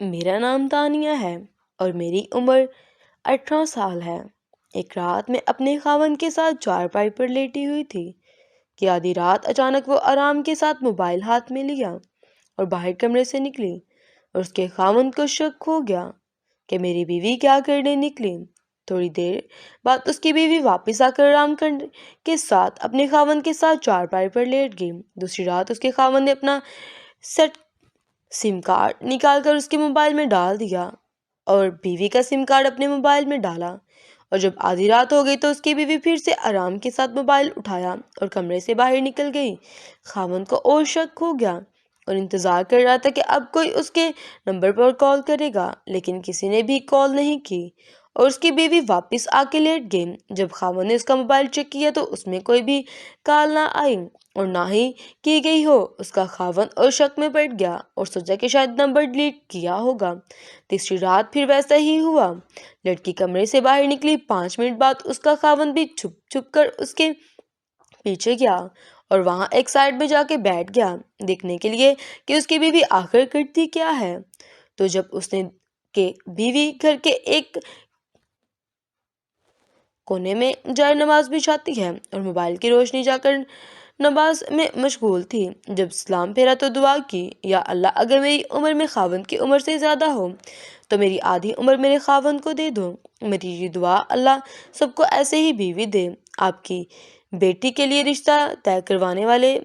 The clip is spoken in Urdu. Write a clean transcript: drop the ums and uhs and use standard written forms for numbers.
میرا نام تانیہ ہے اور میری عمر 18 سال ہے۔ ایک رات میں اپنے خاوند کے ساتھ چارپائی پر لیٹی ہوئی تھی کہ آدھی رات اچانک وہ آرام کے ساتھ موبائل ہاتھ میں لیا اور باہر کمرے سے نکلی، اور اس کے خاوند کو شک ہو گیا کہ میری بیوی کیا کرنے نکلی۔ تھوڑی دیر بعد اس کی بیوی واپس آ کر آرام کے ساتھ اپنے خاوند کے ساتھ چارپائی پر لیٹ گئی۔ دوسری رات اس کے خاوند نے اپنا سم کارڈ نکال کر اس کے موبائل میں ڈال دیا اور بیوی کا سم کارڈ اپنے موبائل میں ڈالا، اور جب آدھی رات ہو گئی تو اس کی بیوی پھر سے آرام کے ساتھ موبائل اٹھایا اور کمرے سے باہر نکل گئی۔ خاوند کو اور شک ہو گیا اور انتظار کر رہا تھا کہ اب کوئی اس کے نمبر پر کال کرے گا، لیکن کسی نے بھی کال نہیں کی اور اس کی بیوی واپس آ کے لیٹ گئی۔ جب خاوند نے اس کا موبائل چیک کیا تو اس میں کوئی بھی کال نہ آئی اور نہ ہی کی گئی ہو۔ اس کا خاوند اور شک میں پڑ گیا اور سوچا کہ شاید نمبر ڈیلیٹ کیا ہوگا۔ تیسری رات پھر ویسا ہی ہوا۔ لڑکی کمرے سے باہر نکلی، 5 منٹ بعد اس کا خاوند بھی چھپ چھپ کر اس کے پیچھے گیا اور وہاں ایک سائڈ میں جا کے بیٹھ گیا دیکھنے کے لیے کہ اس کی بیوی آخر کرتی کیا ہے۔ تو جب اس نے کہ بیوی گھر کے ایک کونے میں جائے نماز بچھاتی ہے اور موبائل کی روشنی جا کر نماز میں مشغول تھی، جب سلام پھیرا تو دعا کی، یا اللہ اگر میری عمر میں خاوند کی عمر سے زیادہ ہو تو میری آدھی عمر میرے خاوند کو دے دو۔ میری یہ دعا اللہ سب کو ایسے ہی بیوی دے۔ آپ کی بیٹی کے لیے رشتہ طے کروانے والے